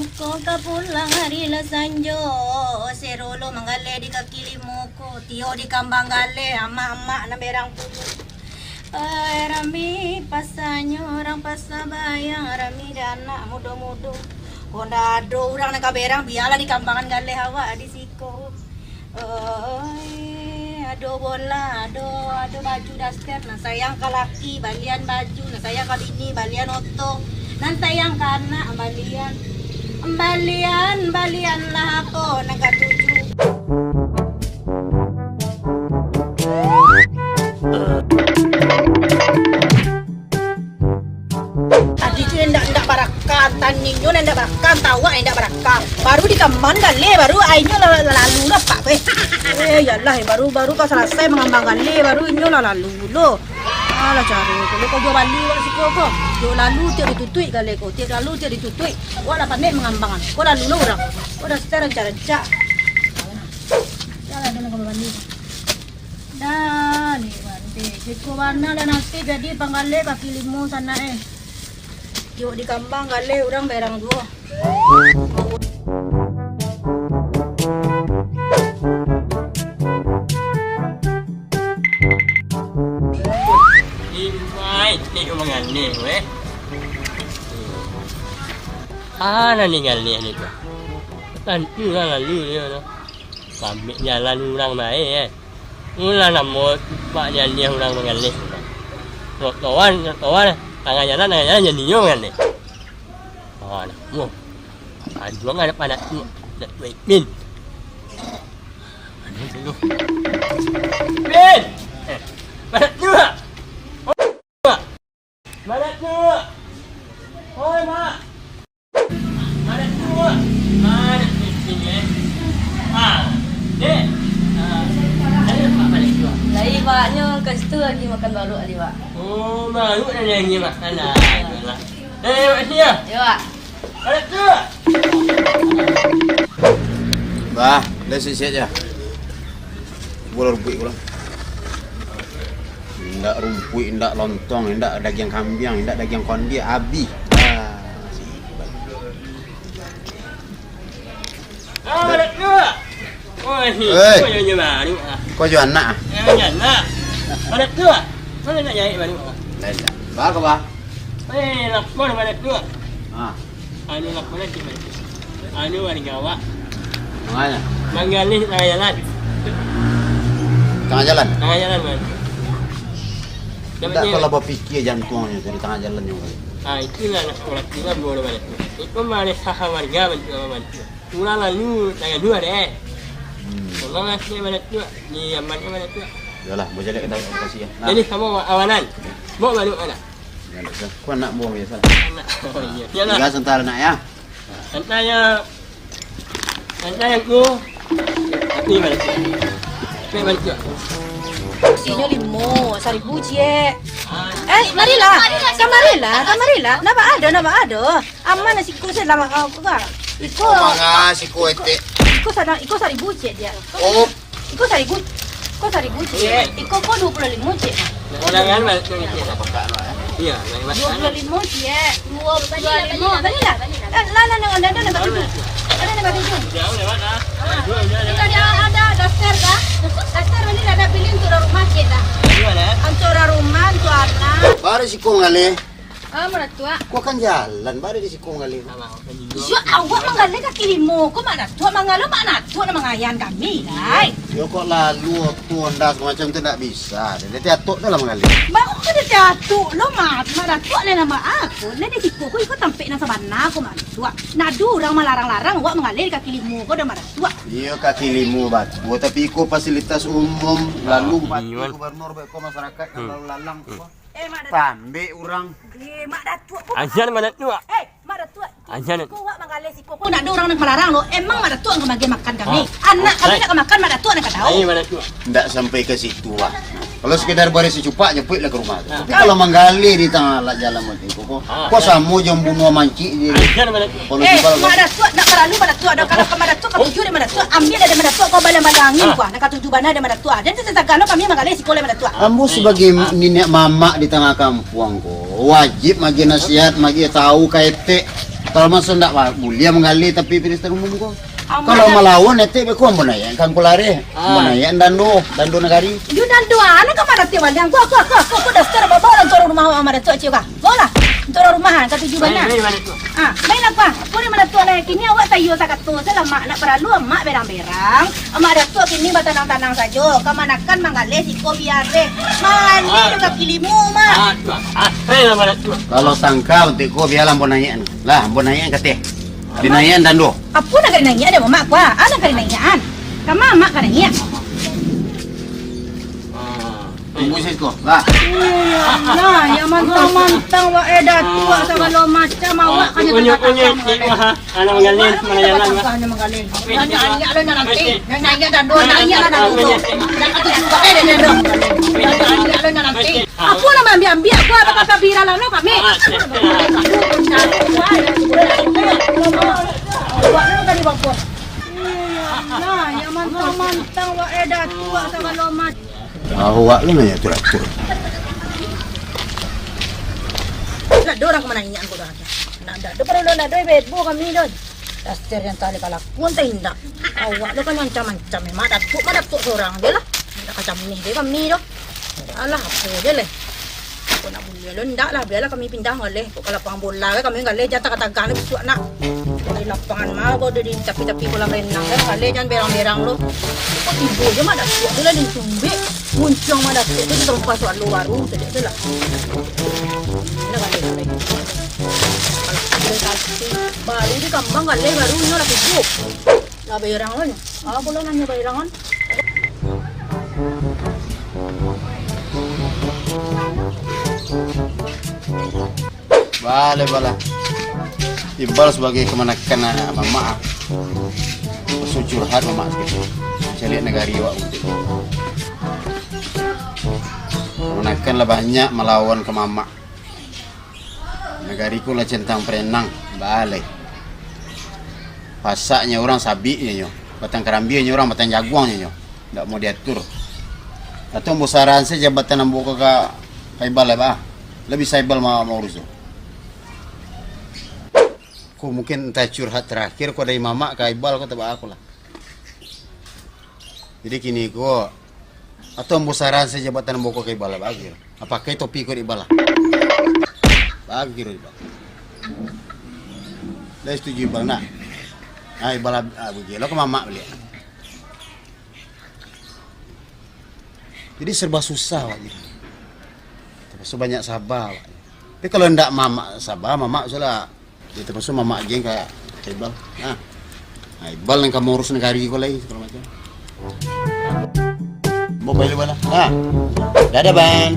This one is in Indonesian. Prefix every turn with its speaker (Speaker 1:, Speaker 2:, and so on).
Speaker 1: Kau ka pulang hari la sanjo, serolo manggale di kaki limuko, tio di kambang gale, ama-ama na berang putu. Ay, rami pasanyo, orang pasabayang, rami dana mudo-mudo. Honda ado urang na kaberang, biala di kambangan gale hawa di siko. Ay, ado bola, ado baju daster, na sayang kalaki, balian baju, na sayang kabini, balian oto. Nanti yang kana balian lah ako nagkatuju. Tadi itu endak barakan taninyo endak barakan tawa endak barakan. Baru di kaman gale baru ainyo lalu lah pak be. Yalah baru ka selesai mengambang gale baru inyo lalu lo. Alah cari ko jo bali wala siko ko. Jo lalu tiap ditutui kali ko. Tiap lalu tiap ditutui. Wala pandai mengambangan. Ko lalu lo orang. Ko dah sekarang cara. Jalan dengan kamu bali. Dah ni bandi. Siko warna dan nanti jadi panggale kaki limu sana Jo di kambang gale orang berang dua.
Speaker 2: Ni umangan ni weh. Ana ni ngal ni tu. Tan tu lah lalu dia tu. Kami jalan orang mai Ulang nama pak jalan orang mengal ni. Tawan tangan jalan jadi ni ngal ni. Oh nah. Mu. Juang ada panak tu. Nak baik min. Ada dulu. Min. Panak tu. Mana tu? Oi mak. Mana tu? Mana sini? Dek. Ada apa balik tu?
Speaker 1: Lai paknya ke situ lagi makan baru ali pak.
Speaker 2: Oh, baru dah lagi makan lah. Mak sini ya.
Speaker 1: Ya pak.
Speaker 2: Mana tu?
Speaker 3: Bah, dah siap je. Boleh rumput pulang. Indak rumput, indak lontong, indak daging kambing, indak daging kondi, habis.
Speaker 2: Mana tu? Oh, ni. Kau yang baru.
Speaker 3: Kau jual anak?
Speaker 2: Yang nak. Mana tu? Mana nak jadi baru?
Speaker 3: Lain. Bah ke bah?
Speaker 2: Lapor mana tu?
Speaker 3: Anu
Speaker 2: lapor lagi mana? Anu warga awak.
Speaker 3: Mana?
Speaker 2: Manggalih tengah jalan.
Speaker 3: Tengah jalan?
Speaker 2: Tengah jalan mana?
Speaker 3: Tak kalau berfikir jantungnya dari tengah jalan juga.
Speaker 2: Itulah nak sekolah kita boleh mana? Itu mana saham warga mana? Pulang lalu tanggal 2 deh. Pulang nasi mana tu? Ni amannya mana tu?
Speaker 3: Yalah, boleh jadi kita kasih ya.
Speaker 2: Jadi kamu awanan. Mau baru mana?
Speaker 3: Kau nak buang biasa.
Speaker 2: Anak. Oh iya. Yalah.
Speaker 3: Tiga sebentar nak ya.
Speaker 2: Antara aku. Ni mana tu? Ni mana tu?
Speaker 1: Inyo limo, 1,000 je. Marilah. Kamarilah. Napa ada. Aman nasi ko sa lama ako ka. Iko
Speaker 3: Mga si Kuwete.
Speaker 1: Iko 1,000 je dia.
Speaker 3: Oh,
Speaker 1: Iko 1,000 je. Iko ko 25 je.
Speaker 2: Ulangan mana tu? Iya,
Speaker 1: 25 je. 25. Marilah. Lala nang ada na batu. Ada na batu.
Speaker 2: Jauh lewat ah.
Speaker 1: Kita ada daster kah? Daster ini ada pilih untuk rumah kita.
Speaker 2: Gimana?
Speaker 1: Untuk rumah, untuk anak.
Speaker 3: baru si Kong ngali.
Speaker 1: Mana tua?
Speaker 3: Kau kan jalan, baru di si Kong ngali.
Speaker 1: Ya awak manggalnya kaki limo, kok mana tua manggalo mana tua na mangayan kami, lai.
Speaker 3: Yo kok lalu waktu ondas macam tu tak bisa. Dia tiatuk dalam ngali.
Speaker 1: Bago ka na jatuh, lo mana tua na nama ako. Lede si Koko, ikaw tampik na sa bana ko man tua. Nadurang malarang-larang, awak manggalnya kaki limo ko na mana tua.
Speaker 3: Iyo kaki limu bat. Buat tapi ko fasilitas umum lalu batu gubernur beko masyarakat yang lalu lalang ko. Pambe orang.
Speaker 1: Mak tua ko.
Speaker 2: Anjan mana tu?
Speaker 1: Mak tua.
Speaker 2: Anjan.
Speaker 1: Ko wak manggalnya si Koko, nadurang nang malarang lo. Emang mak tua nga makan kami. Anak kami nak makan mak tua na kadaw.
Speaker 2: Ini mana tu?
Speaker 3: Tidak sampai ke situ lah. Kalau sekedar baris secupak nyepit lah ke rumah. Tapi kalau menggali di tengah jalan macam itu, kok samu jam bunuh manci dia.
Speaker 2: Anjan mana tu?
Speaker 3: Kalau kalau
Speaker 1: mana tua nak kalalu mana tua ada kalau mana tua kau tujuh mana tua ambil ada mana tua kau balang-balangin kuah nak tujuh bana ada mana tua dan sesekali kami menggali sekolah mana tua.
Speaker 3: Ambo sebagai nenek mama di tengah kampung ko wajib magi nasihat magi tahu kaite Kalau masa ndak boleh menggali tapi pedestrian umum ko.
Speaker 1: Aman
Speaker 3: Kalau
Speaker 1: dah.
Speaker 3: melawan nanti ko mbonaya kan kulare. Mbonaya dando negari.
Speaker 1: You dan dua anak kamar tiap yang aku dasar bawa orang rumah amara tu ciuka. Bola. Orang rumahan kata juga na. Main apa? Puri mana tu lah kini awak tayo sa katu sila mak nak perlu mak berang-berang. Amara tu kini batanang-tanang saja. Kamanakan mangale si ko biase. Mali ka kilimu mak.
Speaker 3: Kalau sangka untuk ko bialam mbonaya. Lah mbonaya kate. Dinayan dando.
Speaker 1: Apa nak kena nanya ada mak kwa? Ana kena nanyaan. Kama mak kena nanya.
Speaker 3: Tunggu saya ko. Lah.
Speaker 1: Nah, ya mantang-mantang wa tua segala macam awak kan
Speaker 2: Anak mengalin, mengayalan.
Speaker 1: Hanya mengalin. Nanya lah nanti. Nanya dah dua nanya lah nanti. Nak kata juga nanya lah nanti. Apa nama ambil aku apa kata viral lah kami. Awak nak tadi bapa. Nah, ya mantang-mantang wa tua segala macam.
Speaker 3: Awak lu nanya teratur.
Speaker 1: Nak dorang kemana nanya aku dah. Nak dah perlu nak doi bedbu kami don. Dasar yang tali kalau pun tak indah. Awak tu kan macam-macam memang datuk seorang dia lah. Tak macam ni dia kami tu. Alah apa dia leh. Aku nak boleh lo ndak lah biarlah kami pindah oleh. Kok kalau lapangan bola kami enggak leh jatah katakan ni besok nak. Di lapangan mah kau di tapi kolam renang kan enggak leh jangan berang-berang lo. Kok tiba je mah datuk tu lah di Sumbe. Muncung mah datuk tu tempat soal luar baru tu lah. Nak leh. Baru di kambang kali baru nyo lagi hidup. Lah bayaran kan? Boleh nanya bayaran.
Speaker 3: Bala. Iqbal sebagai kemenakan mama. Masuk curhat mama gitu. Saya lihat negari awak gitu. Kemenakan lah banyak melawan ke mama. Negariku lah centang perenang balai. Pasaknya orang sabiknya nyo, batang kerambianya orang batang jaguangnya nyo. Ndak mau diatur. Atau besaran saja jabatan nambuka ke kaibal lah bah. Lebih saibal mau urus tu. Ku mungkin entah curhat terakhir ku dari mama kaibal ku tebak aku lah. Jadi kini ku atau besaran saja jabatan nambuka kaibal lah bagi. Apakah topi ku di bala? Bagi ro ibal. Dah setuju ibal nak. Ai bala bagi. Lo ke mama beli. Jadi serba susah wak. Terus banyak sabar wak. Tapi kalau ndak mama sabar, mama sudah. Jadi terus mama geng kayak ibal. Nah. Ibal yang kamu urus negari ko lagi segala macam. Mau balik mana? Dadah ban.